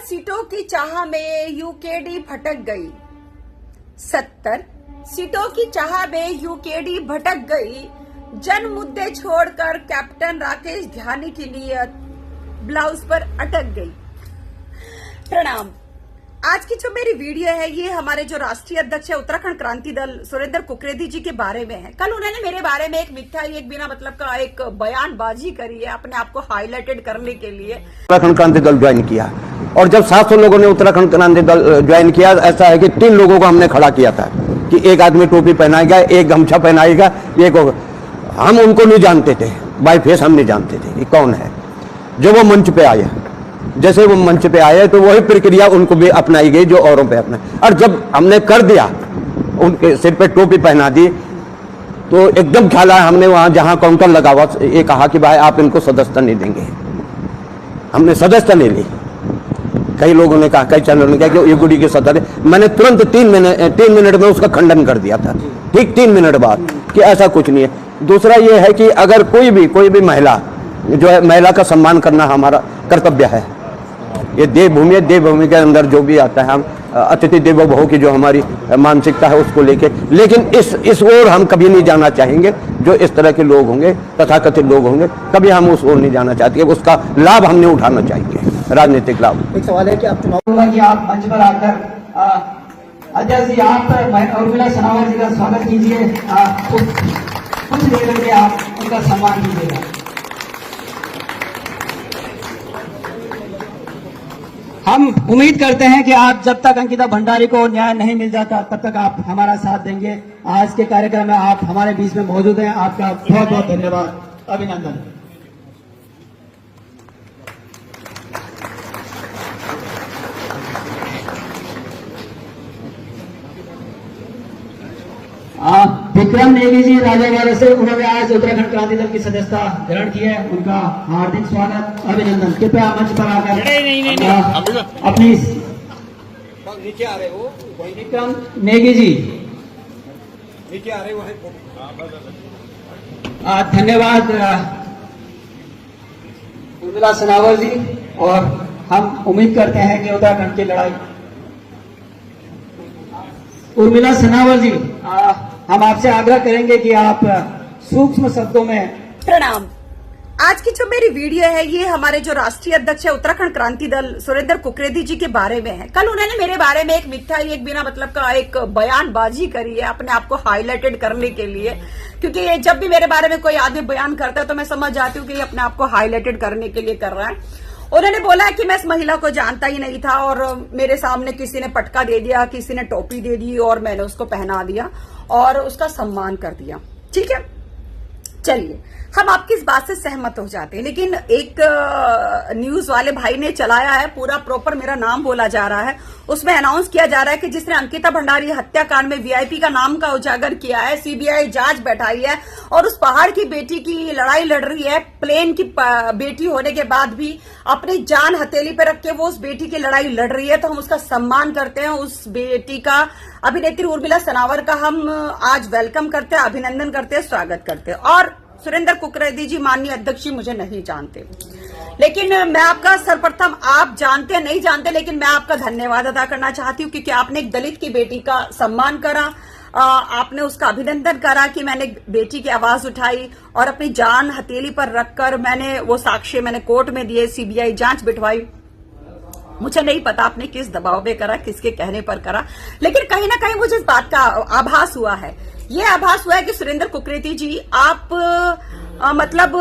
सीटों की चाह में यूकेडी भटक गई। 70 सीटों की चाह में यूकेडी भटक गई। जन मुद्दे छोड़कर कैप्टन राकेश ध्यानी की नियत ब्लाउज पर अटक गई। प्रणाम। आज की जो मेरी वीडियो है ये हमारे जो राष्ट्रीय अध्यक्ष है उत्तराखंड क्रांति दल सुरेंद्र कुकरेदी जी के बारे में है। कल उन्होंने मेरे बारे में एक मिथ्या एक बिना मतलब का एक बयानबाजी करी है अपने आप को हाईलाइटेड करने के लिए। उत्तराखंड क्रांति दल ज्वाइन किया और जब 700 लोगों ने उत्तराखंड क्रांति दल ज्वाइन किया, ऐसा है कि 3 लोगों को हमने खड़ा किया था कि एक आदमी टोपी पहनाएगा, एक गमछा पहनाएगा, एक हम उनको नहीं जानते थे, बाई फेस हम नहीं जानते थे कि कौन है। जो वो मंच पे आया, जैसे वो मंच पे आए तो वही प्रक्रिया उनको भी अपनाई गई जो औरों पे अपना। और जब हमने कर दिया, उनके सिर पे टोपी पहना दी, तो एकदम ख्याल आया, हमने वहां जहां काउंटर लगा हुआ ये कहा कि भाई आप इनको सदस्यता नहीं देंगे। हमने सदस्यता नहीं ली। कई लोगों ने कहा, कई चैनलों ने कहा कि ये गुड़ी के सदस्य। मैंने तुरंत 3 मिनट में उसका खंडन कर दिया था, ठीक 3 मिनट बाद, कि ऐसा कुछ नहीं है। दूसरा ये है कि अगर कोई भी महिला जो है, महिला का सम्मान करना हमारा कर्तव्य है। ये देवभूमि है, देवभूमि के अंदर जो भी आता है, हम अतिथि देवो भव की जो हमारी मानसिकता है उसको लेके, लेकिन इस ओर हम कभी नहीं जाना चाहेंगे। जो इस तरह के लोग होंगे, तथाकथित लोग होंगे, कभी हम उस ओर नहीं जाना चाहते। उसका लाभ हमने उठाना चाहेंगे, राजनीतिक लाभ। एक सवाल है कि आप चुनाव की आप मंच पर आकर अध्यक्ष जी आप उर्मिला सनावर जी का स्वागत कीजिए। कुछ देर करके आप उनका सम्मान कीजिएगा। हम उम्मीद करते हैं कि आप जब तक अंकिता भंडारी को न्याय नहीं मिल जाता तब तक आप हमारा साथ देंगे। आज के कार्यक्रम में आप हमारे बीच में मौजूद हैं, आपका बहुत बहुत धन्यवाद, अभिनंदन। विक्रम नेगी जी राजावाड़ा से, उन्होंने आज उत्तराखंड क्रांति दल की सदस्यता ग्रहण की है, उनका हार्दिक स्वागत, अभिनंदन। कृपया मंच पर आकर अपनी नीचे आ रहे हो। विक्रम नेगी जी नीचे आ रहे हो। धन्यवाद उर्मिला सनावर जी, और हम उम्मीद करते हैं कि उत्तराखंड की लड़ाई। उर्मिला सनावर जी, हम आपसे आग्रह करेंगे कि आप सूक्ष्म शब्दों में। प्रणाम। आज की जो मेरी वीडियो है ये हमारे जो राष्ट्रीय अध्यक्ष है उत्तराखंड क्रांति दल सुरेंद्र कुकरेदी जी के बारे में है। कल उन्होंने मेरे बारे में एक मिथ्या एक बिना मतलब का एक बयानबाजी करी है अपने आप को हाईलाइटेड करने के लिए, क्योंकि जब भी मेरे बारे में कोई आदमी बयान करता है तो मैं समझ जाती हूँ कि ये अपने आप को हाईलाइटेड करने के लिए कर रहा है। उन्होंने बोला कि मैं इस महिला को जानता ही नहीं था और मेरे सामने किसी ने पटका दे दिया, किसी ने टोपी दे दी और मैंने उसको पहना दिया और उसका सम्मान कर दिया। ठीक है, चलिए हम आपकी इस बात से सहमत हो जाते हैं, लेकिन एक न्यूज वाले भाई ने चलाया है, पूरा प्रॉपर मेरा नाम बोला जा रहा है, उसमें अनाउंस किया जा रहा है कि जिसने अंकिता भंडारी हत्याकांड में वीआईपी का नाम का उजागर किया है, सीबीआई जांच बैठाई है और उस पहाड़ की बेटी की लड़ाई लड़ रही है। प्लेन की बेटी होने के बाद भी अपनी जान हथेली पे रख के वो उस बेटी की लड़ाई लड़ रही है, तो हम उसका सम्मान करते हैं। उस बेटी का, अभिनेत्री उर्मिला सनावर का हम आज वेलकम करते हैं, अभिनंदन करते हैं, स्वागत करते हैं। और सुरेंद्र कुकरेदी जी माननीय अध्यक्ष जी मुझे नहीं जानते, लेकिन मैं आपका सर्वप्रथम, आप जानते नहीं जानते, लेकिन मैं आपका धन्यवाद अदा करना चाहती हूँ क्योंकि आपने एक दलित की बेटी का सम्मान करा, आपने उसका अभिनंदन करा कि मैंने बेटी की आवाज उठाई और अपनी जान हथेली पर रखकर मैंने वो साक्ष्य मैंने कोर्ट में दिए, सीबीआई जांच बिठवाई। मुझे नहीं पता आपने किस दबाव में करा, किसके कहने पर करा, लेकिन कहीं ना कहीं मुझे इस बात का आभास हुआ है, ये आभास हुआ है कि सुरेंद्र कुकरेदी जी आप मतलब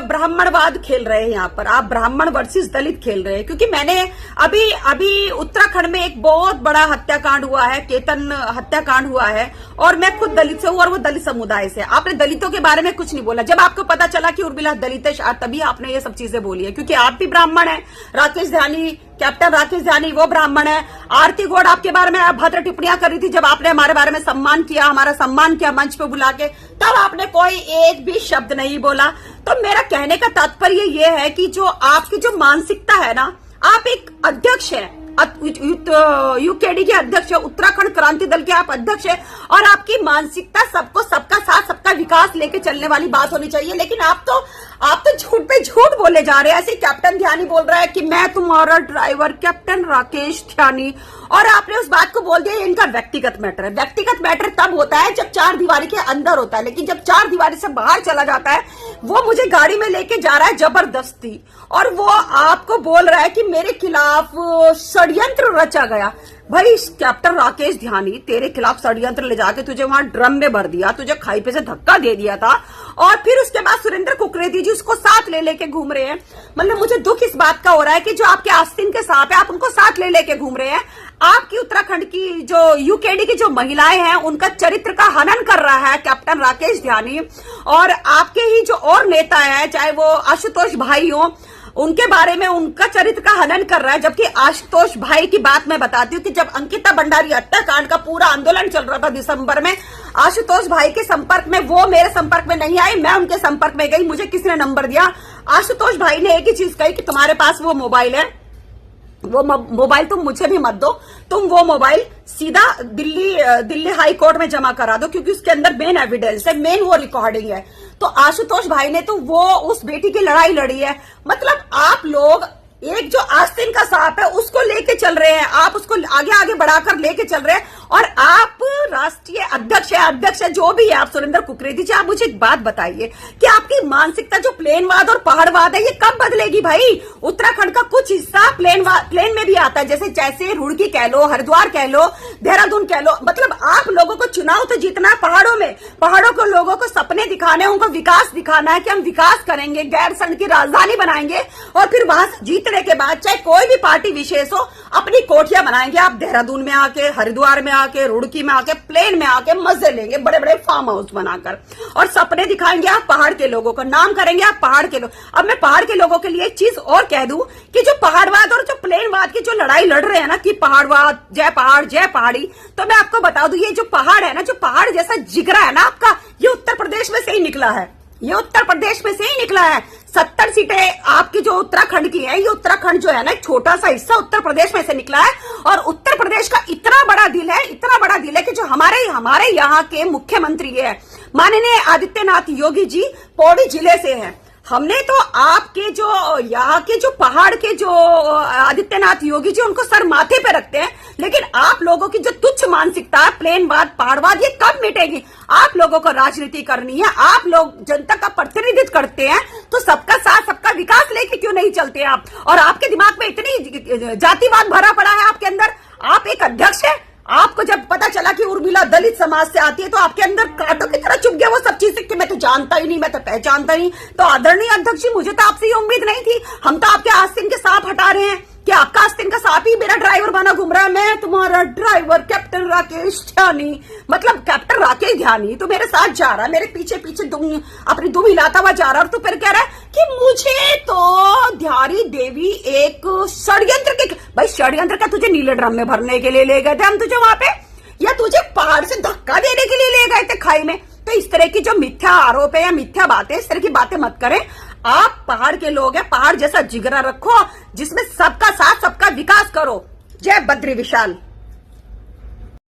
ब्राह्मणवाद खेल रहे हैं। यहाँ पर आप ब्राह्मण वर्सेस दलित खेल रहे हैं, क्योंकि मैंने अभी उत्तराखंड में एक बहुत बड़ा हत्याकांड हुआ है, केतन हत्याकांड हुआ है, और मैं खुद दलित से हूँ और वो दलित समुदाय से। आपने दलितों के बारे में कुछ नहीं बोला। जब आपको पता चला कि उर्मिला दलित है तभी आपने ये सब चीजें बोली है, क्योंकि आप भी ब्राह्मण है। राकेश ध्यानी, कैप्टन राकेश ध्यानी वो ब्राह्मण है। आरती घोड़ आपके बारे में भद्र टिप्पणियां कर रही थी, जब आपने हमारे बारे में सम्मान किया, हमारा सम्मान किया मंच पे बुला के, तब आपने कोई एक भी शब्द नहीं बोला। तो मेरा कहने का तात्पर्य ये है कि जो आपकी जो मानसिकता है ना, आप एक अध्यक्ष है, यूकेडी के अध्यक्ष है, उत्तराखंड क्रांति दल के आप अध्यक्ष है, और आपकी मानसिकता सबको सबका साथ सबका विकास लेके चलने वाली बात होनी चाहिए। लेकिन आप तो आप तो झूठ पे झूठ बोले जा रहे हैं। ऐसे कैप्टन ध्यानी बोल रहा है कि मैं तुम्हारा ड्राइवर कैप्टन राकेश ध्यानी, और आपने उस बात को बोल दिया ये इनका व्यक्तिगत मैटर है। व्यक्तिगत मैटर तब होता है जब चार दीवारी के अंदर होता है, लेकिन जब चार दीवारी से बाहर चला जाता है, वो मुझे गाड़ी में लेके जा रहा है जबरदस्ती, और वो आपको बोल रहा है कि मेरे खिलाफ षड्यंत्र रचा गया। भाई कैप्टन राकेश ध्यानी, तेरे खिलाफ षड्यंत्र ले जाके तुझे वहां ड्रम में भर दिया, तुझे खाई पे से धक्का दे दिया था, और फिर उसके बाद सुरेंद्र कुकरेदी जी उसको साथ ले लेके घूम रहे हैं। मतलब मुझे दुख इस बात का हो रहा है कि जो आपके आस्तीन के सांप है, आप उनको साथ ले लेके घूम रहे हैं। आपकी उत्तराखंड की जो यूकेडी की जो महिलाएं हैं, उनका चरित्र का हनन कर रहा है कैप्टन राकेश ध्यानी, और आपके ही जो और नेता है, चाहे वो आशुतोष भाई हो, उनके बारे में उनका चरित्र का हनन कर रहा है। जबकि आशुतोष भाई की बात मैं बताती हूँ कि जब अंकिता भंडारी हत्याकांड का पूरा आंदोलन चल रहा था दिसंबर में, आशुतोष भाई के संपर्क में, वो मेरे संपर्क में नहीं आई, मैं उनके संपर्क में गई, मुझे किसी ने नंबर दिया। आशुतोष भाई ने एक ही चीज कही कि तुम्हारे पास वो मोबाइल है, वो मोबाइल तुम मुझे भी मत दो, तुम वो मोबाइल सीधा दिल्ली हाई कोर्ट में जमा करा दो, क्योंकि उसके अंदर मेन एविडेंस है, मेन वो रिकॉर्डिंग है। तो आशुतोष भाई ने तो वो उस बेटी की लड़ाई लड़ी है। मतलब आप लोग एक जो आस्तीन का सांप है उसको लेके चल रहे हैं, आप उसको आगे आगे बढ़ाकर लेके चल रहे हैं, और आप राष्ट्रीय अध्यक्ष है जो भी है आप सुरेंद्र कुकरेदी जी, आप मुझे एक बात बताइए कि आपकी मानसिकता जो प्लेनवाद और पहाड़वाद है ये कब बदलेगी भाई? उत्तराखंड का कुछ हिस्सा प्लेन में भी आता है, जैसे रुड़की कह लो, हरिद्वार कह लो, देहरादून कह लो। मतलब आप लोगों को चुनाव तो जीतना है पहाड़ों में, पहाड़ों को लोगों को सपने दिखाने हैं, उनको विकास दिखाना है कि हम विकास करेंगे, गैरसैंण की राजधानी बनाएंगे, और फिर वहां से जीतने के बाद चाहे कोई भी पार्टी विशेष हो अपनी कोठियां बनाएंगे। आप देहरादून में आके, हरिद्वार में आके, रुड़की में आके, प्लेन में आके मजे लेंगे, बड़े बड़े फार्म हाउस बनाकर, और सपने दिखाएंगे आप पहाड़ के लोगों को, नाम करेंगे आप पहाड़ के लोग। अब मैं पहाड़ के लोगों के लिए एक चीज और कह दूं कि जो पहाड़वाद और जो प्लेनवाद की जो लड़ाई लड़ रहे हैं ना कि पहाड़वाद, जय पहाड़, जय पहाड़ी, तो मैं आपको बता दूं ये जो पहाड़ है ना, जो पहाड़ जैसा जिगरा है ना आपका, ये उत्तर प्रदेश में से ही निकला है, ये उत्तर प्रदेश में से ही निकला है। 70 सीटें आपकी जो उत्तराखंड की है, ये उत्तराखंड जो है ना एक छोटा सा हिस्सा उत्तर प्रदेश में से निकला है, और उत्तर प्रदेश का इतना बड़ा दिल है, इतना बड़ा दिल है कि जो हमारे यहाँ के मुख्यमंत्री है माननीय आदित्यनाथ योगी जी पौड़ी जिले से हैं। हमने तो आपके जो यहाँ के जो पहाड़ के जो आदित्यनाथ योगी जी उनको सर माथे पे रखते हैं, लेकिन आप लोगों की जो तुच्छ मानसिकता है, प्लेनवाद, पहाड़वाद, ये कब मिटेगी? आप लोगों को राजनीति करनी है, आप लोग जनता का प्रतिनिधित्व करते हैं, तो सबका साथ सबका विकास लेके क्यों नहीं चलते आप? और आपके दिमाग में इतनी जातिवाद भरा पड़ा है आपके अंदर। आप एक अध्यक्ष है, आपको जब पता चला कि उर्मिला दलित समाज से आती है तो आपके अंदर कांटों की तरह चुभ गया वो सब चीजें कि मैं तो जानता ही नहीं, मैं तो पहचानता नहीं। तो आदरणीय अध्यक्ष जी, मुझे तो आपसे ये उम्मीद नहीं थी। हम तो आपके आस्तीन के सांप हटा रहे हैं कि आपका आस्तीन का सांप ही मेरा ड्राइवर बना घूम रहा है। मैं तुम्हारा ड्राइवर कैप्टन राकेश ध्यानी, मतलब कैप्टन राकेश ध्यानी तो मेरे साथ जा रहा है, मेरे पीछे पीछे अपनी दुम हिलाता हुआ जा रहा है, और तो फिर कह रहा है कि मुझे तो ध्यारी देवी एक षड्यंत्र के, भाई षड्यंत्र का तुझे नीले ड्रम में भरने के लिए ले गए थे हम तुझे वहां पे, या तुझे पहाड़ से धक्का देने के लिए ले गए थे खाई में? तो इस तरह की जो मिथ्या आरोप है या मिथ्या बातें, इस तरह की बातें मत करें। आप पहाड़ के लोग हैं, पहाड़ जैसा जिगरा रखो जिसमें सबका साथ सबका विकास करो। जय बद्री विशाल।